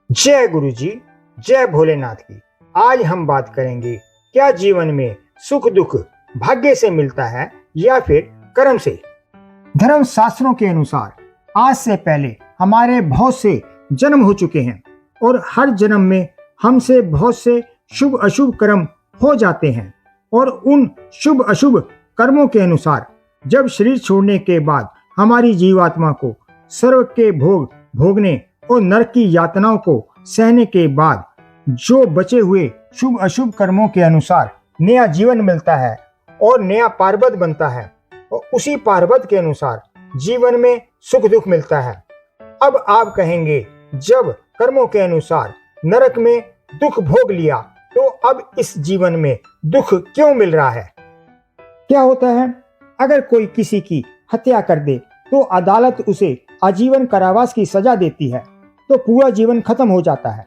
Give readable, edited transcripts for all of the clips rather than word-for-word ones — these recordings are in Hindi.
जय गुरु जी। जय भोलेनाथ की। आज हम बात करेंगे, क्या जीवन में सुख दुख भाग्य से मिलता है या फिर कर्म से। धर्म शास्त्रों के अनुसार आज से पहले हमारे बहुत से जन्म हो चुके हैं और हर जन्म में हमसे बहुत से शुभ अशुभ कर्म हो जाते हैं और उन शुभ अशुभ कर्मों के अनुसार जब शरीर छोड़ने के बाद हमारी जीवात्मा को स्वर्ग के भोग भोगने और नरक की यातनाओं को सहने के बाद जो बचे हुए शुभ अशुभ कर्मों के अनुसार नया जीवन मिलता है और नया पार्वत बनता है और उसी पार्वत के अनुसार जीवन में सुख दुख मिलता है। अब आप कहेंगे, जब कर्मों के अनुसार नरक में दुख भोग लिया तो अब इस जीवन में दुख क्यों मिल रहा है। क्या होता है, अगर कोई किसी की हत्या कर दे तो अदालत उसे आजीवन कारावास की सजा देती है तो पूरा जीवन खत्म हो जाता है।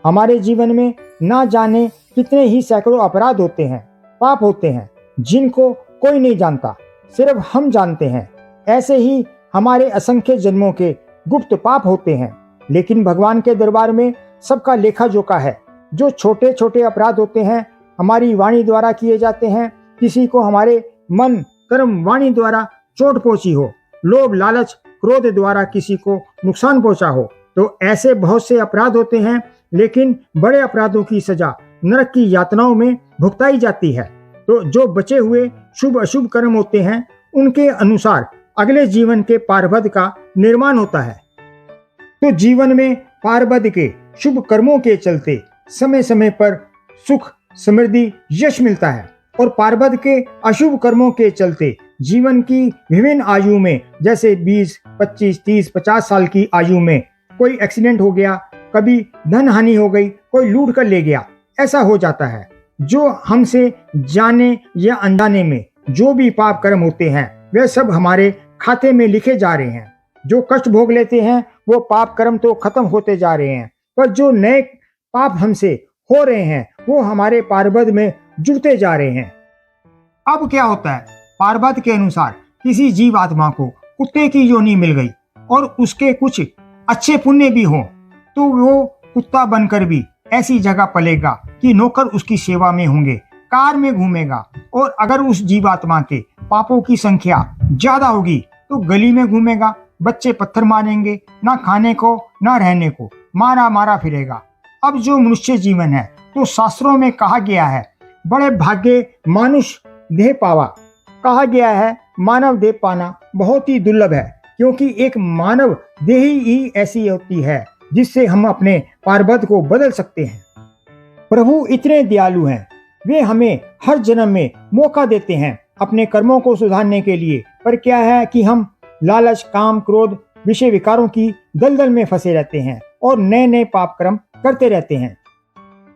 हमारे जीवन में ना जाने कितने ही सैकड़ों अपराध होते हैं, पाप होते हैं, जिनको कोई नहीं जानता, सिर्फ हम जानते हैं। ऐसे ही हमारे असंख्य जन्मों के गुप्त पाप होते हैं, लेकिन भगवान के दरबार में सबका लेखा जोखा है। जो छोटे छोटे अपराध होते हैं हमारी वाणी द्वारा किए जाते हैं, किसी को हमारे मन कर्म वाणी द्वारा चोट पहुंची हो, लोभ लालच क्रोध द्वारा किसी को नुकसान पहुंचा हो, तो ऐसे बहुत से अपराध होते हैं। लेकिन बड़े अपराधों की सजा नरक की यातनाओं में भुगताई जाती है। तो जो बचे हुए शुभ अशुभ कर्म होते हैं उनके अनुसार अगले जीवन के पार्वत का निर्माण होता है। तो जीवन में पार्वत के शुभ कर्मों के चलते समय समय पर सुख समृद्धि यश मिलता है और पार्वत के अशुभ कर्मों के चलते जीवन की विभिन्न आयु में, जैसे 20, 25, 30, 50 साल की आयु में कोई एक्सीडेंट हो गया, कभी धन हानि हो गई, कोई लूट कर ले गया, ऐसा हो जाता है। जो हमसे जाने या अनजाने में जो भी पाप कर्म होते हैं वे सब हमारे खाते में लिखे जा रहे हैं। जो कष्ट भोग लेते हैं वो पाप कर्म तो खत्म होते जा रहे हैं, पर जो नए पाप हमसे हो रहे हैं वो हमारे पार्वत में जुड़ते जा रहे हैं। अब क्या होता है, पार्वत के अनुसार किसी जीव आत्मा को कुत्ते की योनि मिल गई और उसके कुछ अच्छे पुण्य भी हो तो वो कुत्ता बनकर भी ऐसी जगह पलेगा कि नौकर उसकी सेवा में होंगे, कार में घूमेगा। और अगर उस जीवात्मा के पापों की संख्या ज्यादा होगी तो गली में घूमेगा, बच्चे पत्थर मारेंगे, ना खाने को ना रहने को, मारा मारा फिरेगा। अब जो मनुष्य जीवन है तो शास्त्रों में कहा गया है, बड़े भाग्य मानुष देह पावा। कहा गया है मानव देह पाना बहुत ही दुर्लभ है, क्योंकि एक मानव देह ही ऐसी होती है जिससे हम अपने पार्वत को बदल सकते हैं। प्रभु इतने दयालु हैं, वे हमें हर जन्म में मौका देते हैं अपने कर्मों को सुधारने के लिए। पर क्या है कि हम लालच काम क्रोध विषय विकारों की दलदल में फंसे रहते हैं और नए नए पाप कर्म करते रहते हैं।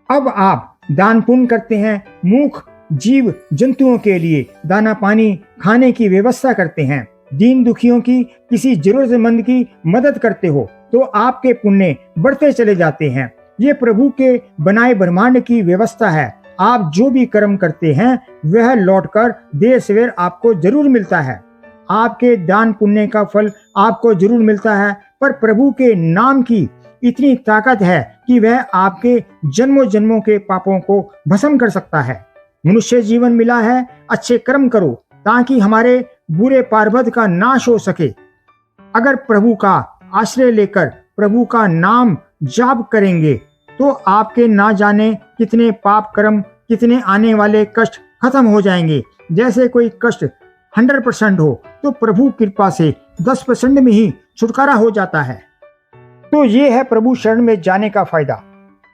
अब आप दान पुण्य करते हैं, मूक जीव जंतुओं के लिए दाना पानी खाने की व्यवस्था करते हैं, दीन दुखियों की किसी जरूरतमंद की मदद करते हो तो आपके पुण्य बढ़ते चले जाते हैं। ये प्रभु के बनाए ब्रह्मांड की व्यवस्था है। आप जो भी कर्म करते हैं वह लौटकर देर सवेर आपको जरूर मिलता है। आपके दान पुण्य का फल आपको जरूर मिलता है, पर प्रभु के नाम की इतनी ताकत है कि वह आपके जन्मों जन्मों के पापों को भस्म कर सकता है। मनुष्य जीवन मिला है, अच्छे कर्म करो ताकि हमारे बुरे पार्वत का नाश हो सके। अगर प्रभु का आश्रय लेकर प्रभु का नाम जाप करेंगे तो आपके ना जाने कितने पाप कर्म, कितने आने वाले कष्ट खत्म हो जाएंगे। जैसे कोई कष्ट 100% हो तो प्रभु कृपा से 10% में ही छुटकारा हो जाता है। तो ये है प्रभु शरण में जाने का फायदा।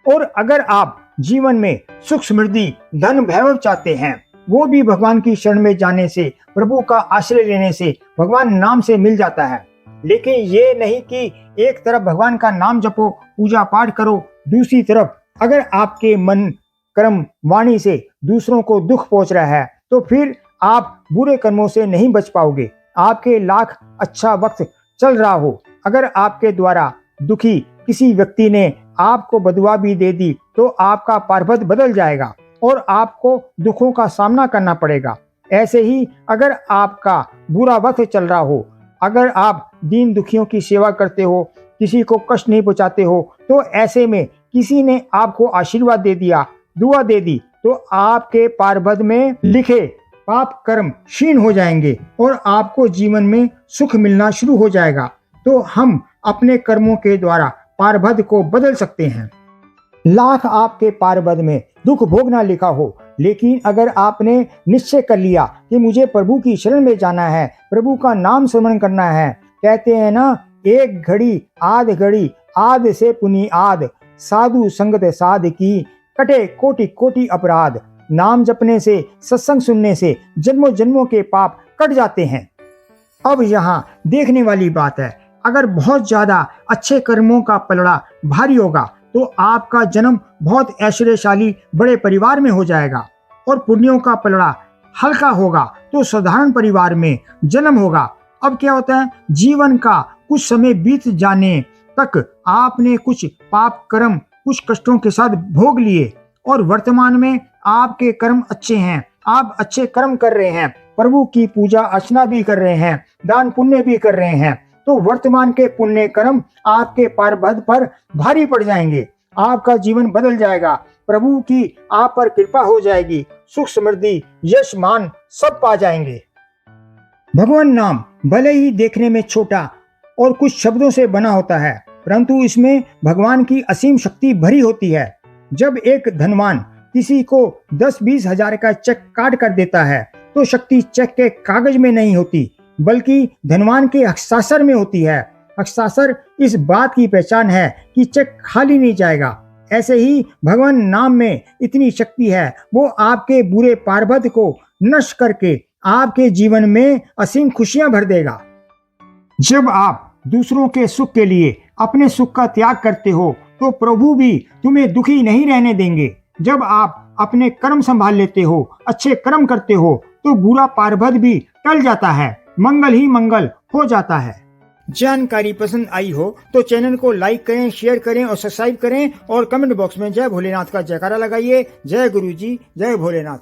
और अगर आप जीवन में सुख समृद्धि धन वैभव चाहते हैं, वो भी भगवान की शरण में जाने से, प्रभु का आश्रय लेने से, भगवान नाम से मिल जाता है। लेकिन ये नहीं कि एक तरफ भगवान का नाम जपो, पूजा पाठ करो, दूसरी तरफ अगर आपके मन कर्म वाणी से दूसरों को दुख पहुंच रहा है तो फिर आप बुरे कर्मों से नहीं बच पाओगे। आपके लाख अच्छा वक्त चल रहा हो, अगर आपके द्वारा दुखी किसी व्यक्ति ने आपको बदुआ भी दे दी तो आपका पार्वत बदल जाएगा और आपको दुखों का सामना करना पड़ेगा। ऐसे ही अगर आपका बुरा वक्त चल रहा हो, अगर आप दीन दुखियों की सेवा करते हो, किसी को कष्ट नहीं पहुंचाते हो, तो ऐसे में किसी ने आपको आशीर्वाद दे दिया, दुआ दे दी, तो आपके पारबद में लिखे पाप कर्म क्षीण हो जाएंगे और आपको जीवन में सुख मिलना शुरू हो जाएगा। तो हम अपने कर्मों के द्वारा पारबद को बदल सकते हैं। लाख आपके पारबद में दुख भोगना लिखा हो, लेकिन अगर आपने निश्चय कर लिया कि मुझे प्रभु की शरण में जाना है, प्रभु का नाम स्मरण करना है, कहते हैं ना, एक घड़ी आध से पुनि आध, साधु संगत साध की, कटे कोटि कोटि अपराध। नाम जपने से, सत्संग सुनने से जन्मों जन्मों के पाप कट जाते हैं। अब यहाँ देखने वाली बात है, अगर बहुत ज्यादा अच्छे कर्मों का पलड़ा भारी होगा तो आपका जन्म बहुत ऐश्वर्यशाली बड़े परिवार में हो जाएगा, और पुण्यों का पलड़ा हल्का होगा तो साधारण परिवार में जन्म होगा। अब क्या होता है, जीवन का कुछ समय बीत जाने तक आपने कुछ पाप कर्म कुछ कष्टों के साथ भोग लिए, और वर्तमान में आपके कर्म अच्छे हैं, आप अच्छे कर्म कर रहे हैं, प्रभु की पूजा अर्चना भी कर रहे हैं, दान पुण्य भी कर रहे हैं, तो वर्तमान के पुण्य कर्म आपके पारबद पर भारी पड़ जाएंगे, आपका जीवन बदल जाएगा, प्रभु की आप पर कृपा हो जाएगी, सुख समृद्धि यश मान सब पा जाएंगे। भगवान नाम भले ही देखने में छोटा और कुछ शब्दों से बना होता है, परंतु इसमें भगवान की असीम शक्ति भरी होती है। जब एक धनवान किसी को 10-20 हजार का चेक काट कर देता है, तो शक्ति चेक के कागज में नहीं होती, बल्कि धनवान के हस्ताक्षर में होती है। हस्ताक्षर इस बात की पहचान है कि चेक खाली नहीं जाएगा। ऐसे ही भगवान नाम में इतनी शक्ति है, वो आपके बुरे पारबद को नष्ट करके आपके जीवन में असीम खुशियां भर देगा। जब आप दूसरों के सुख के लिए अपने सुख का त्याग करते हो, तो प्रभु भी तुम्हें दुखी नहीं रहने देंगे। जब आप अपने कर्म संभाल लेते हो, अच्छे कर्म करते हो, तो बुरा पारबद भी टल जाता है, मंगल ही मंगल हो जाता है। जानकारी पसंद आई हो तो चैनल को लाइक करें, शेयर करें और सब्सक्राइब करें, और कमेंट बॉक्स में जय भोलेनाथ का जयकारा लगाइए। जय गुरु जी, जय भोलेनाथ।